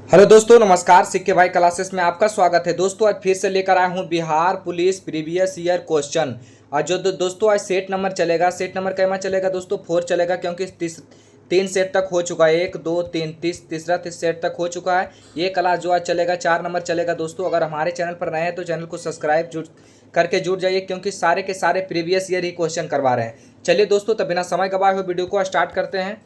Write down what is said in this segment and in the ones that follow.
Hello दोस्तों, नमस्कार। सिक्के भाई क्लासेस में आपका स्वागत है। दोस्तों आज फिर से लेकर आया हूँ Bihar police previous year question. और जो दोस्तों आज सेट नंबर चलेगा, सेट नंबर कैमा चलेगा दोस्तों, 4 चलेगा, क्योंकि तीन सेट तक हो चुका है। 1 2 3 तीसरा सेट तक हो चुका है। ये क्लास जो आज चलेगा 4 नंबर चलेगा दोस्तों। अगर हमारे चैनल पर नए हैं तो चैनल को सब्सक्राइब करके जुड़ जाइए, क्योंकि सारे के सारे प्रीवियस ईयर ही क्वेश्चन करवा रहे हैं। चलिए दोस्तों, तब बिना समय गवाए हुए वीडियो को स्टार्ट करते हैं।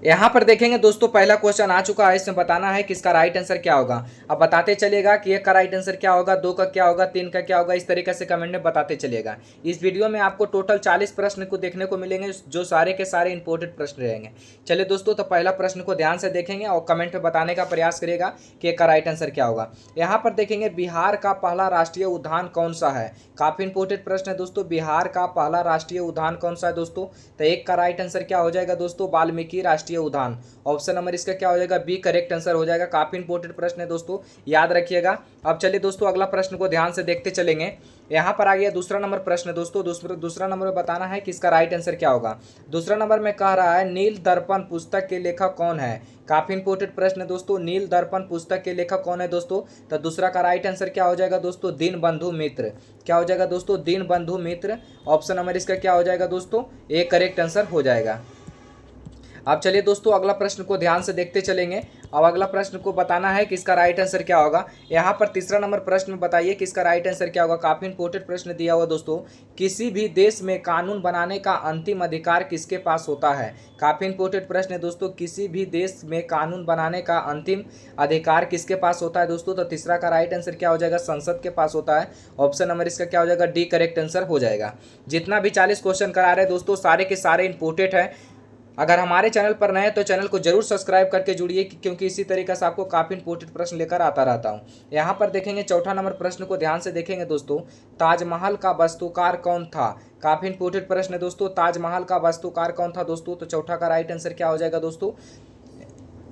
यहाँ पर देखेंगे दोस्तों, पहला क्वेश्चन आ चुका है। इसमें बताना है कि इसका राइट आंसर क्या होगा। अब बताते चलिएगा कि 1 का राइट आंसर क्या होगा, 2 का क्या होगा, 3 का क्या होगा। इस तरीके से कमेंट में बताते चलिएगा। इस वीडियो में आपको टोटल 40 प्रश्न को देखने को मिलेंगे, जो सारे के सारे इंपॉर्टेंट प्रश्न रहेंगे। चलिए दोस्तों, तो पहला प्रश्न को ध्यान से देखेंगे और कमेंट में बताने का प्रयास करिएगा कि 1 का राइट आंसर क्या होगा। यहाँ पर देखेंगे, बिहार का पहला राष्ट्रीय उद्यान कौन सा है। काफी इंपॉर्टेंट प्रश्न है दोस्तों। बिहार का पहला राष्ट्रीय उद्यान कौन सा है दोस्तों। तो 1 का राइट आंसर क्या हो जाएगा दोस्तों, वाल्मीकि राष्ट्रीय उद्यान। ऑप्शन नंबर इसका क्या हो जाएगा, बी करेक्ट आंसर हो जाएगा। काफी इंपॉर्टेंट प्रश्न है दोस्तों, याद रखिएगा। अब चलिए दोस्तों, अगला प्रश्न को ध्यान से देखते चलेंगे। यहाँ पर आ गया दूसरा नंबर प्रश्न दोस्तों। दूसरा नंबर में बताना है कि इसका राइट आंसर क्या होगा। दूसरा नंबर में कह रहा है, नील दर्पण पुस्तक के लेखक कौन है। काफी इंपॉर्टेंट प्रश्न है दोस्तों। नील दर्पण पुस्तक के लेखक कौन है दोस्तों। तो दूसरा का राइट आंसर क्या हो जाएगा दोस्तों, दीनबंधु मित्र। क्या हो जाएगा दोस्तों, दीनबंधु मित्र। ऑप्शन नंबर इसका क्या हो जाएगा दोस्तों, ए करेक्ट आंसर हो जाएगा। अब चलिए दोस्तों, अगला प्रश्न को ध्यान से देखते चलेंगे। अब अगला प्रश्न को बताना है कि इसका राइट आंसर क्या होगा। यहाँ पर तीसरा नंबर प्रश्न में बताइए कि इसका राइट आंसर क्या होगा। काफी इंपॉर्टेंट प्रश्न दिया हुआ दोस्तों। किसी भी देश में कानून बनाने का अंतिम अधिकार किसके पास होता है। काफी इंपॉर्टेंट प्रश्न है दोस्तों। किसी भी देश में कानून बनाने का अंतिम अधिकार किसके पास होता है दोस्तों। तो तीसरा का राइट आंसर क्या हो जाएगा, संसद के पास होता है। ऑप्शन नंबर इसका क्या हो जाएगा, डी करेक्ट आंसर हो जाएगा। जितना भी 40 क्वेश्चन करा रहे हैं दोस्तों, सारे के सारे इंपॉर्टेंट है। अगर हमारे चैनल पर नए हैं तो चैनल को जरूर सब्सक्राइब करके जुड़िए, क्योंकि इसी तरीके से आपको काफ़ी इंपॉर्टेंट प्रश्न लेकर आता रहता हूं। यहाँ पर देखेंगे, चौथा नंबर प्रश्न को ध्यान से देखेंगे दोस्तों। ताजमहल का वास्तुकार कौन था। काफ़ी इंपॉर्टेंट प्रश्न है दोस्तों। ताजमहल का वास्तुकार कौन था दोस्तों। तो चौथा का राइट आंसर क्या हो जाएगा दोस्तों,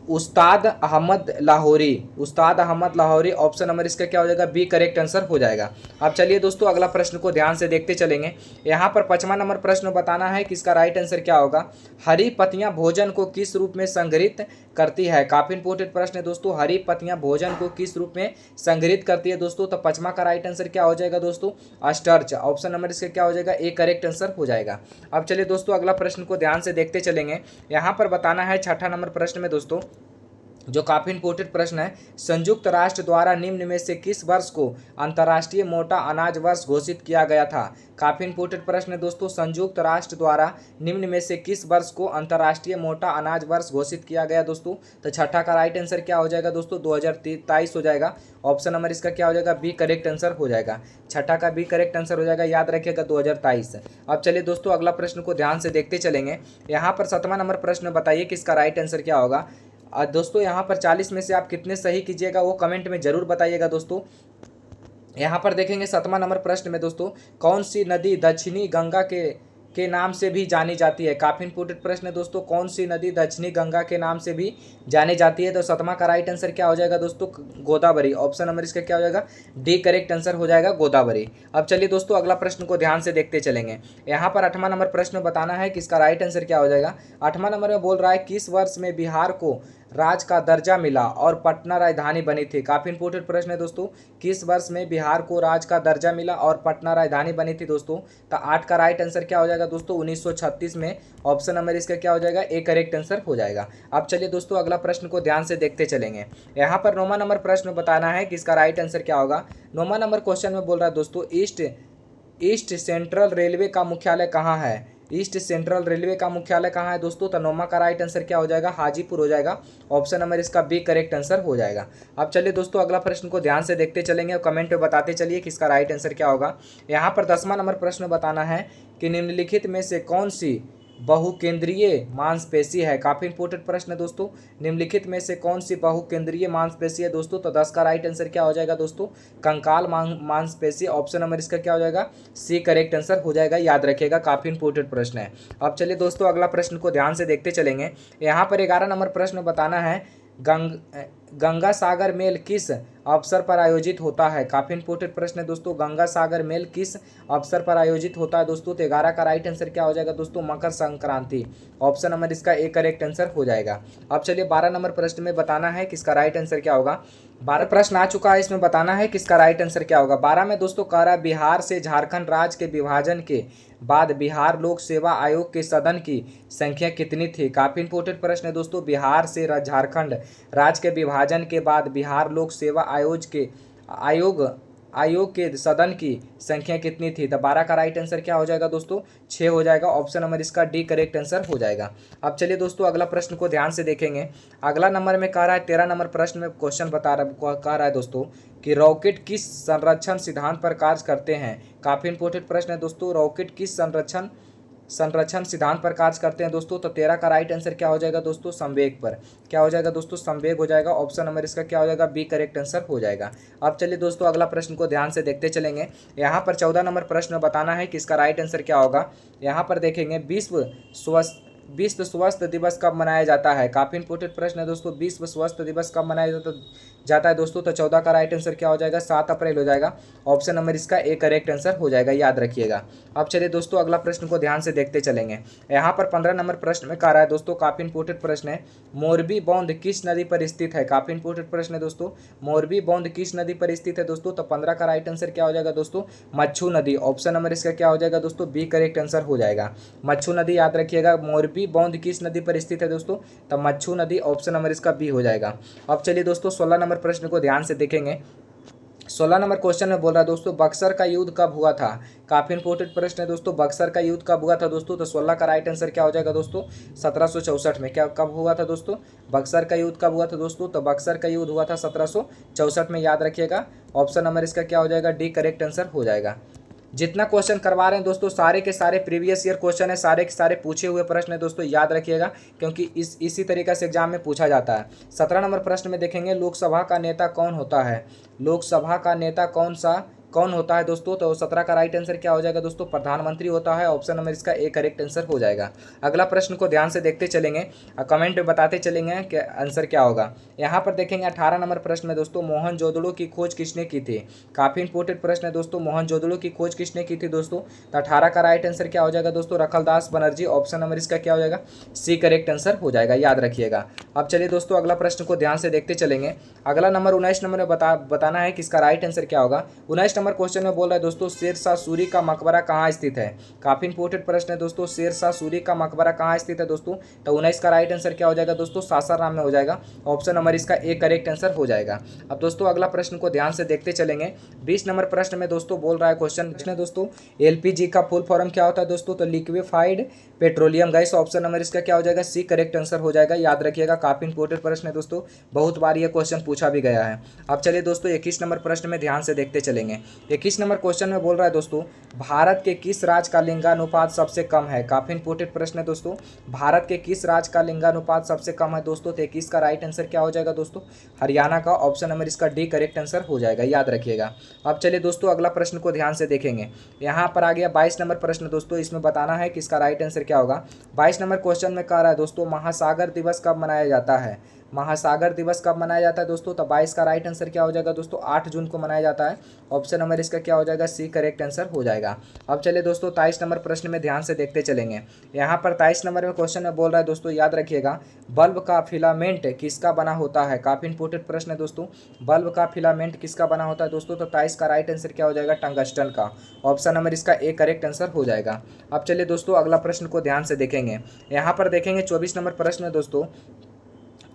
उस्ताद अहमद लाहौरी। उस्ताद अहमद लाहौरी। ऑप्शन नंबर इसका क्या हो जाएगा, बी करेक्ट आंसर हो जाएगा। अब चलिए दोस्तों, अगला प्रश्न को ध्यान से देखते चलेंगे। यहाँ पर 5वां नंबर प्रश्न बताना है कि इसका राइट आंसर क्या होगा। हरी पत्तियां भोजन को किस रूप में संग्रहित करती है। काफी इंपॉर्टेंट प्रश्न है दोस्तों। हरी पत्तियां भोजन को किस रूप में संग्रहित करती है दोस्तों। तो 5वां का राइट आंसर क्या हो जाएगा दोस्तों, स्टार्च। ऑप्शन नंबर इसका क्या हो जाएगा, ए करेक्ट आंसर हो जाएगा। अब चलिए दोस्तों, अगला प्रश्न को ध्यान से देखते चलेंगे। यहाँ पर बताना है 6ठा नंबर प्रश्न में दोस्तों, जो काफी इंपॉर्टेंट प्रश्न है। संयुक्त राष्ट्र द्वारा निम्न में से किस वर्ष को अंतर्राष्ट्रीय मोटा अनाज वर्ष घोषित किया गया था। काफी इंपॉर्टेंट प्रश्न है दोस्तों। संयुक्त राष्ट्र द्वारा निम्न में से किस वर्ष को अंतर्राष्ट्रीय मोटा अनाज वर्ष घोषित किया गया दोस्तों। तो छठा का राइट आंसर क्या हो जाएगा दोस्तों, 2023 हो जाएगा। ऑप्शन नंबर इसका क्या हो जाएगा, बी करेक्ट आंसर हो जाएगा। छठा का बी करेक्ट आंसर हो जाएगा, याद रखिएगा 2023। अब चलिए दोस्तों, अगला प्रश्न को ध्यान से देखते चलेंगे। यहाँ पर 7वां नंबर प्रश्न बताइए कि इसका राइट आंसर क्या होगा। दोस्तों यहाँ पर 40 में से आप कितने सही कीजिएगा वो कमेंट में जरूर बताइएगा दोस्तों। यहाँ पर देखेंगे 7वां नंबर प्रश्न में दोस्तों, कौन सी नदी दक्षिणी गंगा के नाम से भी जानी जाती है। काफी इंपॉर्टेंट प्रश्न है दोस्तों। कौन सी नदी दक्षिणी गंगा के नाम से भी जानी जाती है। तो 7वां का राइट आंसर क्या हो जाएगा दोस्तों, गोदावरी। ऑप्शन नंबर इसका क्या हो जाएगा, डी करेक्ट आंसर हो जाएगा, गोदावरी। अब चलिए दोस्तों, अगला प्रश्न को ध्यान से देखते चलेंगे। यहाँ पर 8वां नंबर प्रश्न बताना है कि इसका राइट आंसर क्या हो जाएगा। 8वां नंबर में बोल रहा है, किस वर्ष में बिहार को राज्य का दर्जा मिला और पटना राजधानी बनी थी। काफी इंपॉर्टेंट प्रश्न है दोस्तों। किस वर्ष में बिहार को राज्य का दर्जा मिला और पटना राजधानी बनी थी दोस्तों। तो 8 का राइट आंसर क्या हो जाएगा दोस्तों, 1936 में। ऑप्शन नंबर इसका क्या हो जाएगा, ए करेक्ट आंसर हो जाएगा। अब चलिए दोस्तों, अगला प्रश्न को ध्यान से देखते चलेंगे। यहाँ पर 9वां नंबर प्रश्न बताना है कि इसका राइट आंसर क्या होगा। 9वां नंबर क्वेश्चन में बोल रहा है दोस्तों, ईस्ट सेंट्रल रेलवे का मुख्यालय कहाँ है। ईस्ट सेंट्रल रेलवे का मुख्यालय कहाँ है दोस्तों। तो 9वां का राइट आंसर क्या हो जाएगा, हाजीपुर हो जाएगा। ऑप्शन नंबर इसका बी करेक्ट आंसर हो जाएगा। अब चलिए दोस्तों, अगला प्रश्न को ध्यान से देखते चलेंगे और कमेंट में बताते चलिए कि इसका राइट आंसर क्या होगा। यहाँ पर 10वां नंबर प्रश्न बताना है कि निम्नलिखित में से कौन सी बहुकेंद्रीय मांसपेशी है। काफी इंपॉर्टेंट प्रश्न है दोस्तों। निम्नलिखित में से कौन सी बहुकेंद्रीय मांसपेशी है दोस्तों। तो 10 का राइट आंसर क्या हो जाएगा दोस्तों, कंकाल मांसपेशी। ऑप्शन नंबर इसका क्या हो जाएगा, सी करेक्ट आंसर हो जाएगा, याद रखिएगा, काफी इंपॉर्टेंट प्रश्न है। अब चलिए दोस्तों, अगला प्रश्न को ध्यान से देखते चलेंगे। यहाँ पर 11 नंबर प्रश्न बताना है, गंगा सागर मेल किस अवसर पर आयोजित होता है? काफी इंपोर्टेंट प्रश्न है दोस्तों। गंगा सागर मेल किस अवसर पर आयोजित होता है दोस्तों? तो 11 का राइट आंसर क्या हो जाएगा दोस्तों? मकर संक्रांति। ऑप्शन नंबर इसका ए करेक्ट आंसर हो जाएगा। अब चलिए 12 नंबर प्रश्न में बताना है किसका राइट आंसर क्या होगा। 12 प्रश्न आ चुका है, इसमें बताना है किसका राइट आंसर क्या होगा। 12 में दोस्तों कह रहा है बिहार से झारखंड राज्य के विभाजन के बाद बिहार लोक सेवा आयोग के सदन की संख्या कितनी थी? काफी इंपोर्टेंट प्रश्न है दोस्तों। बिहार से झारखंड राज्य के विभाजन के बाद बिहार लोक सेवा आयोग के सदन की संख्या कितनी थी? तो 12 का राइट आंसर क्या हो जाएगा दोस्तों? 6 हो जाएगा। ऑप्शन नंबर इसका डी करेक्ट आंसर हो जाएगा। अब चलिए दोस्तों अगला प्रश्न को ध्यान से देखेंगे। अगला नंबर में कह रहा है 13 नंबर प्रश्न में क्वेश्चन कह रहा है दोस्तों कि रॉकेट किस संरक्षण सिद्धांत पर कार्य करते हैं? काफी इंपोर्टेंट प्रश्न है दोस्तों। रॉकेट किस संरक्षण सिद्धांत पर कार्य करते हैं दोस्तों? तो 13 का राइट आंसर क्या हो जाएगा दोस्तों? संवेग पर। क्या हो जाएगा दोस्तों? संवेग हो जाएगा। ऑप्शन नंबर इसका क्या हो जाएगा? बी करेक्ट आंसर हो जाएगा। अब चलिए दोस्तों अगला प्रश्न को ध्यान से देखते चलेंगे। यहाँ पर 14 नंबर प्रश्न में बताना है कि इसका राइट आंसर क्या होगा। यहाँ पर देखेंगे विश्व स्वास्थ्य दिवस कब मनाया जाता है? काफी इंपोर्टेंट प्रश्न है दोस्तों। विश्व स्वास्थ्य दिवस कब मनाया जाता है दोस्तों? तो 14 का राइट आंसर क्या हो जाएगा? 7 अप्रैल हो जाएगा। ऑप्शन नंबर इसका ए करेक्ट आंसर हो जाएगा, याद रखिएगा। अब चलिए दोस्तों अगला प्रश्न को ध्यान से देखते चलेंगे। यहाँ पर 15 नंबर प्रश्न में कह रहा है दोस्तों, काफी इंपोर्टेंट प्रश्न है, मोरबी बांध किस नदी पर स्थित है? काफी इंपोर्टेंट प्रश्न है दोस्तों। मोरबी बांध किस नदी पर स्थित है दोस्तों? तो 15 का राइट आंसर क्या हो जाएगा दोस्तों? मच्छू नदी। ऑप्शन नंबर इसका क्या हो जाएगा दोस्तों? बी करेक्ट आंसर हो जाएगा। मच्छू नदी याद रखिएगा। मोरबी बांध किस नदी पर स्थित है दोस्तों? तो मच्छू नदी। ऑप्शन नंबर इसका बी हो जाएगा। अब चलिए दोस्तों 16 नंबर प्रश्न को ध्यान से देखेंगे। 16 नंबर क्वेश्चन में बोल रहा है दोस्तों, बक्सर का युद्ध कब हुआ था? काफी इंपोर्टेंट प्रश्न है दोस्तों। बक्सर का युद्ध कब हुआ था दोस्तों? तो 16 का राइट आंसर क्या हो जाएगा दोस्तों? 1764 में। क्या कब हुआ था दोस्तों? बक्सर का युद्ध कब हुआ था दोस्तों? तो बक्सर का युद्ध हुआ था 1764 में, याद रखिएगा। ऑप्शन नंबर इसका क्या हो जाएगा? डी करेक्ट आंसर हो जाएगा। जितना क्वेश्चन करवा रहे हैं दोस्तों सारे के सारे प्रीवियस ईयर क्वेश्चन है, सारे के सारे पूछे हुए प्रश्न है दोस्तों, याद रखिएगा, क्योंकि इसी तरीके से एग्जाम में पूछा जाता है। 17 नंबर प्रश्न में देखेंगे, लोकसभा का नेता कौन होता है? लोकसभा का नेता कौन होता है दोस्तों? तो 17 का राइट आंसर क्या हो जाएगा दोस्तों? प्रधानमंत्री होता है। ऑप्शन नंबर इसका ए करेक्ट आंसर हो जाएगा। अगला प्रश्न को ध्यान से देखते चलेंगे और कमेंट में बताते चलेंगे कि आंसर क्या होगा। यहाँ पर देखेंगे 18 नंबर प्रश्न में दोस्तों, मोहनजोदड़ो की खोज किसने की थी? काफी इंपोर्टेंट प्रश्न है दोस्तों। मोहनजोदड़ो की खोज किसने की थी दोस्तों? तो 18 का राइट आंसर क्या हो जाएगा दोस्तों? रखलदास बनर्जी। ऑप्शन नंबर इसका क्या हो जाएगा? सी करेक्ट आंसर हो जाएगा, याद रखिएगा। अब चलिए दोस्तों अगला प्रश्न को ध्यान से देखते चलेंगे। अगला नंबर 19 नंबर में बताना है कि इसका राइट आंसर क्या होगा। 19 नंबर क्वेश्चन में बोल रहा है दोस्तों, शेर शाह सूरी का मकबरा कहाँ स्थित है? काफी इंपोर्टेंट प्रश्न है दोस्तों। शेर शाह सूरी का मकबरा कहाँ स्थित है दोस्तों? तो 19 का राइट आंसर क्या हो जाएगा दोस्तों? सासाराम में हो जाएगा। ऑप्शन नंबर इसका ए करेक्ट आंसर हो जाएगा। अब दोस्तों अगला प्रश्न को ध्यान से देखते चलेंगे। 20 नंबर प्रश्न में दोस्तों बोल रहा है क्वेश्चन दोस्तों, एलपीजी का फुल फॉर्म क्या होता है दोस्तों? तो liquefied petroleum gas. Option number इसका क्या हो जाएगा? सी करेक्ट आंसर हो जाएगा, याद रखिएगा। काफी इंपोर्टेंट प्रश्न है दोस्तों, बहुत बार ये क्वेश्चन पूछा भी गया है। अब चलिए दोस्तों 21 नंबर प्रश्न में ध्यान से देखते चलेंगे। 21 नंबर क्वेश्चन में बोल रहा है दोस्तों, भारत के किस राज्य का लिंगानुपात सबसे कम है? काफी इंपोर्टेंट प्रश्न है दोस्तों। भारत के किस राज्य का लिंगानुपात सबसे कम है दोस्तों? तो 21 का राइट आंसर क्या हो जाएगा दोस्तों? हरियाणा का। ऑप्शन नंबर इसका डी करेक्ट आंसर हो जाएगा, याद रखिएगा। अब चलिए दोस्तों अगला प्रश्न को ध्यान से देखेंगे। यहाँ पर आ गया 22 नंबर प्रश्न दोस्तों, इसमें बताना है कि इसका राइट आंसर क्या होगा। 22 नंबर क्वेश्चन में कह रहा है दोस्तों, महासागर दिवस कब मनाया जाता है? महासागर दिवस कब मनाया जाता है दोस्तों? तो 22 का राइट आंसर क्या हो जाएगा दोस्तों? 8 जून को मनाया जाता है। ऑप्शन नंबर इसका क्या हो जाएगा? सी करेक्ट आंसर हो जाएगा। अब चलिए दोस्तों 23 नंबर प्रश्न में ध्यान से देखते चलेंगे। यहाँ पर 23 नंबर में क्वेश्चन में बोल रहा है दोस्तों, याद रखिएगा, बल्ब का फिलामेंट किसका बना होता है? काफी इंपोर्टेंट प्रश्न है दोस्तों। बल्ब का फिलामेंट किसका बना होता है दोस्तों? तो 23 का राइट आंसर क्या हो जाएगा? टंगस्टन का। ऑप्शन नंबर इसका ए करेक्ट आंसर हो जाएगा। अब चलिए दोस्तों अगला प्रश्न को ध्यान से देखेंगे। यहाँ पर देखेंगे 24 नंबर प्रश्न है दोस्तों,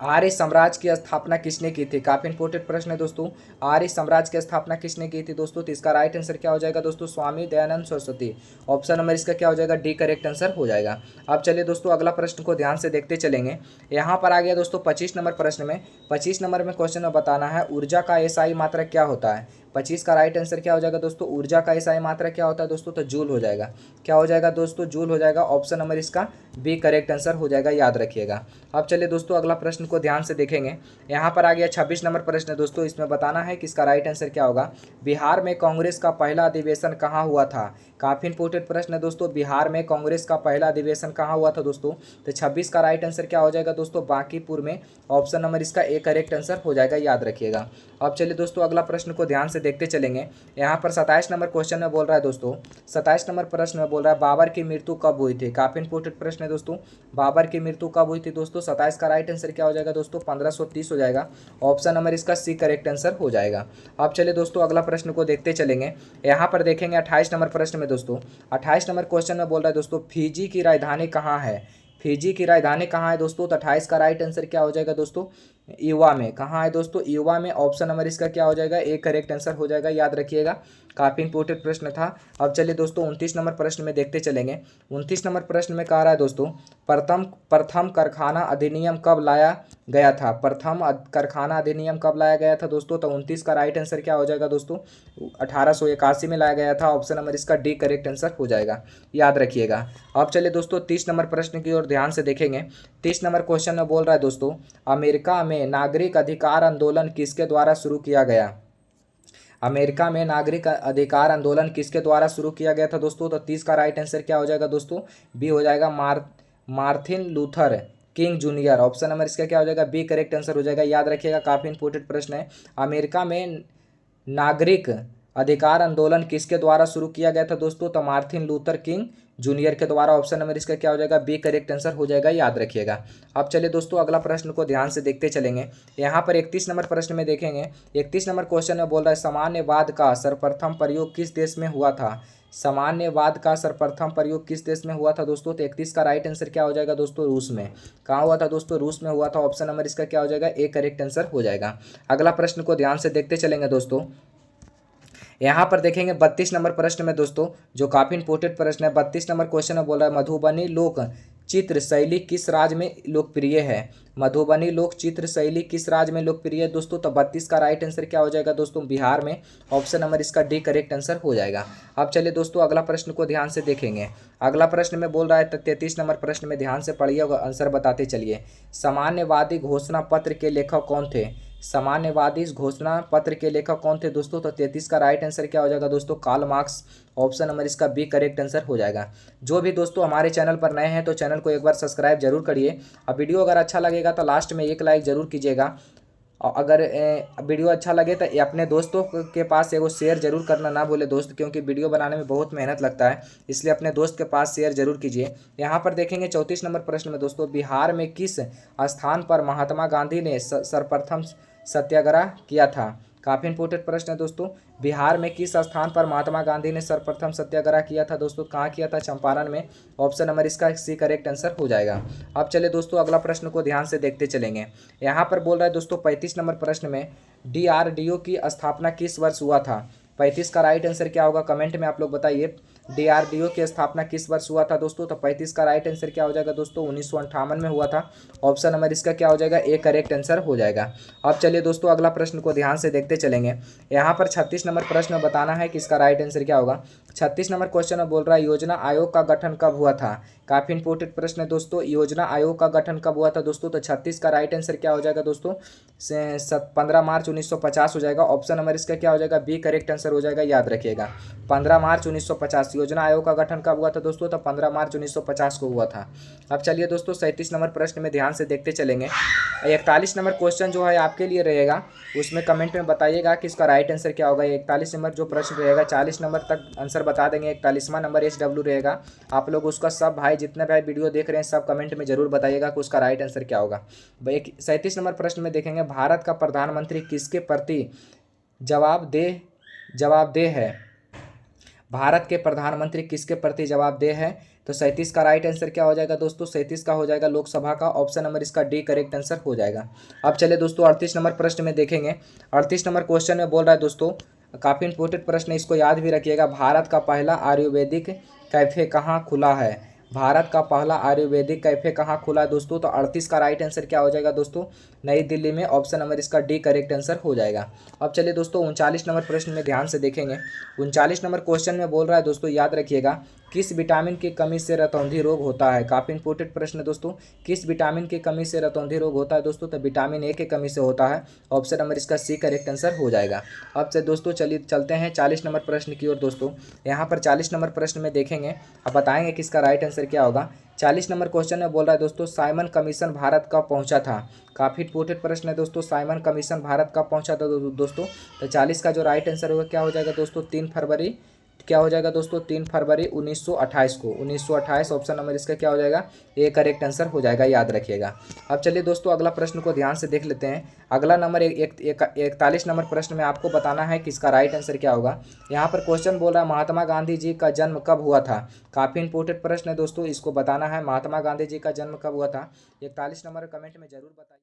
आर्य साम्राज्य की स्थापना किसने की थी? काफी इंपोर्टेंट प्रश्न है दोस्तों। आर्य साम्राज्य की स्थापना किसने की थी दोस्तों? तो इसका राइट आंसर क्या हो जाएगा दोस्तों? स्वामी दयानंद सरस्वती। ऑप्शन नंबर इसका क्या हो जाएगा? डी करेक्ट आंसर हो जाएगा। अब चलिए दोस्तों अगला प्रश्न को ध्यान से देखते चलेंगे। यहाँ पर आ गया दोस्तों 25 नंबर प्रश्न में। 25 नंबर में क्वेश्चन में बताना है, ऊर्जा का एसआई मात्रक क्या होता है? 25 का राइट आंसर क्या हो जाएगा दोस्तों, ऊर्जा का एसआई मात्रा क्या होता है दोस्तों, तो जूल हो जाएगा। क्या हो जाएगा दोस्तों, जूल हो जाएगा। ऑप्शन नंबर इसका बी करेक्ट आंसर हो जाएगा, याद रखिएगा। अब चलिए दोस्तों अगला प्रश्न को ध्यान से देखेंगे। यहाँ पर आ गया 26 नंबर प्रश्न है दोस्तों। इसमें बताना है कि इसका राइट आंसर क्या होगा। बिहार में कांग्रेस का पहला अधिवेशन कहाँ हुआ था। काफी इंपोर्टेंट प्रश्न है दोस्तों। बिहार में कांग्रेस का पहला अधिवेशन कहाँ हुआ था दोस्तों, तो 26 का राइट आंसर क्या हो जाएगा दोस्तों, बांकीपुर में। ऑप्शन नंबर इसका ए करेक्ट आंसर हो जाएगा, याद रखिएगा। अब चलिए दोस्तों अगला प्रश्न को ध्यान से देखते चलेंगे। यहाँ पर 27 नंबर क्वेश्चन में बोल रहा है दोस्तों, 27 नंबर प्रश्न में बोल रहा है बाबर की मृत्यु कब हुई थी। काफी इंपोर्टेंट प्रश्न है दोस्तों। बाबर की मृत्यु कब हुई थी दोस्तों, 27 का राइट आंसर क्या हो जाएगा दोस्तों, 1530 हो जाएगा। ऑप्शन नंबर इसका सी करेक्ट आंसर हो जाएगा। अब चलिए दोस्तों अगला प्रश्न को देखते चलेंगे। यहाँ पर देखेंगे 28 नंबर प्रश्न में दोस्तों, 28 नंबर क्वेश्चन में बोल रहा है दोस्तों, फिजी की राजधानी कहाँ है। फिजी की राजधानी कहाँ है दोस्तों, तो 28 का राइट आंसर क्या हो जाएगा दोस्तों, युवा में। कहाँ है दोस्तों, युवा में। ऑप्शन नंबर इसका क्या हो जाएगा, ए करेक्ट आंसर हो जाएगा, याद रखिएगा। काफी इंपोर्टेंट प्रश्न था। अब चलिए दोस्तों 29 नंबर प्रश्न में देखते चलेंगे। 29 नंबर प्रश्न में कह रहा है दोस्तों, प्रथम कारखाना अधिनियम कब लाया गया था। प्रथम कारखाना अधिनियम कब लाया गया था दोस्तों, तो 29 का राइट आंसर क्या हो जाएगा दोस्तों, 1881 में लाया गया था। ऑप्शन नंबर इसका डी करेक्ट आंसर हो जाएगा, याद रखिएगा। अब चलिए दोस्तों 30 नंबर प्रश्न की ओर ध्यान से देखेंगे। 30 नंबर क्वेश्चन में बोल रहा है दोस्तों, अमेरिका में नागरिक अधिकार आंदोलन किसके द्वारा शुरू किया गया। अमेरिका में नागरिक अधिकार आंदोलन किसके द्वारा शुरू किया गया था दोस्तों, तो 30 का राइट आंसर क्या हो जाएगा दोस्तों, बी हो जाएगा, Martin Luther king junior. Option number इसका क्या हो जाएगा, बी करेक्ट आंसर हो जाएगा, याद रखिएगा। काफी इंपोर्टेंट प्रश्न है। अमेरिका में नागरिक अधिकार आंदोलन किसके द्वारा शुरू किया गया था दोस्तों, तो मार्टिन लूथर किंग जूनियर के द्वारा। ऑप्शन नंबर इसका क्या हो जाएगा, बी करेक्ट आंसर हो जाएगा, याद रखिएगा। अब चलिए दोस्तों अगला प्रश्न को ध्यान से देखते चलेंगे। यहाँ पर 31 नंबर प्रश्न में देखेंगे। 31 नंबर क्वेश्चन में बोल रहा है, सामान्यवाद का सर्वप्रथम प्रयोग किस देश में हुआ था। सामान्यवाद का सर्वप्रथम प्रयोग किस देश में हुआ था दोस्तों, तो 31 का राइट आंसर क्या हो जाएगा दोस्तों, रूस में। कहाँ हुआ था दोस्तों, रूस में हुआ था। ऑप्शन नंबर इसका क्या हो जाएगा, ए करेक्ट आंसर हो जाएगा। अगला प्रश्न को ध्यान से देखते चलेंगे दोस्तों। यहाँ पर देखेंगे 32 नंबर प्रश्न में दोस्तों, जो काफी इंपोर्टेंट प्रश्न है। 32 नंबर क्वेश्चन में बोल रहा है, मधुबनी लोक चित्र शैली किस राज्य में लोकप्रिय है। मधुबनी लोक चित्र शैली किस राज्य में लोकप्रिय है दोस्तों, तो 32 का राइट आंसर क्या हो जाएगा दोस्तों, बिहार में। ऑप्शन नंबर इसका डी करेक्ट आंसर हो जाएगा। अब चलिए दोस्तों अगला प्रश्न को ध्यान से देखेंगे। अगला प्रश्न में बोल रहा है 33 नंबर प्रश्न में, ध्यान से पढ़िए और आंसर बताते चलिए। सामान्यवादी घोषणा पत्र के लेखक कौन थे। सामान्यवादी घोषणा पत्र के लेखक कौन थे दोस्तों, तो 33 का राइट आंसर क्या हो जाएगा दोस्तों, कार्ल मार्क्स। ऑप्शन नंबर इसका बी करेक्ट आंसर हो जाएगा। जो भी दोस्तों हमारे चैनल पर नए हैं तो चैनल को एक बार सब्सक्राइब जरूर करिए। अब वीडियो अगर अच्छा लगेगा तो लास्ट में एक लाइक जरूर कीजिएगा। और अगर वीडियो अच्छा लगे तो अपने दोस्तों के पास एगो शेयर जरूर करना ना भूले दोस्त, क्योंकि वीडियो बनाने में बहुत मेहनत लगता है, इसलिए अपने दोस्त के पास शेयर जरूर कीजिए। यहाँ पर देखेंगे 34 नंबर प्रश्न में दोस्तों, बिहार में किस स्थान पर महात्मा गांधी ने सर्वप्रथम सत्याग्रह किया था। काफ़ी इंपोर्टेंट प्रश्न है दोस्तों। बिहार में किस स्थान पर महात्मा गांधी ने सर्वप्रथम सत्याग्रह किया था दोस्तों, कहाँ किया था, चंपारण में। ऑप्शन नंबर इसका सी करेक्ट आंसर हो जाएगा। अब चले दोस्तों अगला प्रश्न को ध्यान से देखते चलेंगे। यहाँ पर बोल रहा है दोस्तों 35 नंबर प्रश्न में, DRDO की स्थापना किस वर्ष हुआ था। 35 का राइट आंसर क्या होगा, कमेंट में आप लोग बताइए। DRDO की स्थापना किस वर्ष हुआ था दोस्तों, तो 35 का राइट आंसर क्या हो जाएगा दोस्तों, 1958 में हुआ था। ऑप्शन नंबर इसका क्या हो जाएगा, ए करेक्ट आंसर हो जाएगा। अब चलिए दोस्तों अगला प्रश्न को ध्यान से देखते चलेंगे। यहाँ पर 36 नंबर प्रश्न में बताना है कि इसका राइट आंसर क्या होगा। 36 नंबर क्वेश्चन में बोल रहा है, योजना आयोग का गठन कब हुआ था। काफ़ी इंपोर्टेंट प्रश्न है दोस्तों, योजना आयोग का गठन कब हुआ था दोस्तों, तो 36 का राइट आंसर क्या हो जाएगा दोस्तों, 15 मार्च 1950 हो जाएगा। ऑप्शन नंबर इसका क्या हो जाएगा, बी करेक्ट आंसर हो जाएगा, याद रखिएगा। 15 मार्च 1950 योजना आयोग का गठन कब हुआ था दोस्तों, तो 15 मार्च 1950 को हुआ था। अब चलिए दोस्तों 37 नंबर प्रश्न में ध्यान से देखते चलेंगे। 41 नंबर क्वेश्चन जो है आपके लिए रहेगा, उसमें कमेंट में बताइएगा कि इसका राइट आंसर क्या होगा। 41 नंबर जो प्रश्न रहेगा 40 नंबर तक आंसर बता देंगे, 41वां नंबर SW रहेगा। आप लोग उसका सब भाई जितने भाई वीडियो देख रहे हैं सब कमेंट में जरूर बताइएगा कि उसका राइट आंसर क्या होगा। 37 नंबर प्रश्न में देखेंगे, भारत का प्रधानमंत्री किसके प्रति जवाबदेह है। भारत के प्रधानमंत्री किसके प्रति जवाबदेह है, तो 37 का राइट आंसर क्या हो जाएगा दोस्तों, 37 का हो जाएगा लोकसभा का। ऑप्शन नंबर इसका डी करेक्ट आंसर हो जाएगा। अब चलिए दोस्तों 38 नंबर प्रश्न में देखेंगे। 38 नंबर क्वेश्चन में बोल रहा है दोस्तों, काफ़ी इंपॉर्टेंट प्रश्न है, इसको याद भी रखिएगा। भारत का पहला आयुर्वेदिक कैफे कहाँ खुला है। भारत का पहला आयुर्वेदिक कैफे कहाँ खुला है दोस्तों? तो 38 का राइट आंसर क्या हो जाएगा दोस्तों? नई दिल्ली में। ऑप्शन नंबर इसका डी करेक्ट आंसर हो जाएगा। अब चलिए दोस्तों 39 नंबर प्रश्न में ध्यान से देखेंगे। 39 नंबर क्वेश्चन में बोल रहा है दोस्तों, याद रखिएगा, किस विटामिन की कमी से रतौंधी रोग होता है? काफ़ी इंपोर्टेंट प्रश्न है दोस्तों। किस विटामिन की कमी से रतौंधी रोग होता है दोस्तों? तो विटामिन ए की कमी से होता है। ऑप्शन नंबर इसका सी करेक्ट आंसर हो जाएगा। अब से दोस्तों चलिए चलते हैं 40 नंबर प्रश्न की ओर दोस्तों। यहाँ पर 40 नंबर प्रश्न में देखेंगे, अब बताएंगे कि इसका राइट आंसर क्या होगा। 40 नंबर क्वेश्चन में बोल रहा है दोस्तों, साइमन कमीशन भारत कब पहुंचा था? काफ़ी इंपोर्टेंट प्रश्न है दोस्तों। साइमन कमीशन भारत कब पहुंचा था दोस्तों? तो 40 का जो राइट आंसर होगा क्या हो जाएगा दोस्तों? 3 फरवरी, क्या हो जाएगा दोस्तों? 3 फरवरी 1928 को। 1928 ऑप्शन नंबर इसका क्या हो जाएगा? ये करेक्ट आंसर हो जाएगा, याद रखिएगा। अब चलिए दोस्तों अगला प्रश्न को ध्यान से देख लेते हैं। अगला नंबर 41 नंबर प्रश्न में आपको बताना है कि इसका राइट आंसर क्या होगा। यहाँ पर क्वेश्चन बोल रहा है, महात्मा गांधी जी का जन्म कब हुआ था? काफ़ी इंपोर्टेंट प्रश्न है दोस्तों, इसको बताना है, महात्मा गांधी जी का जन्म कब हुआ था? 41 नंबर कमेंट में जरूर बताइए।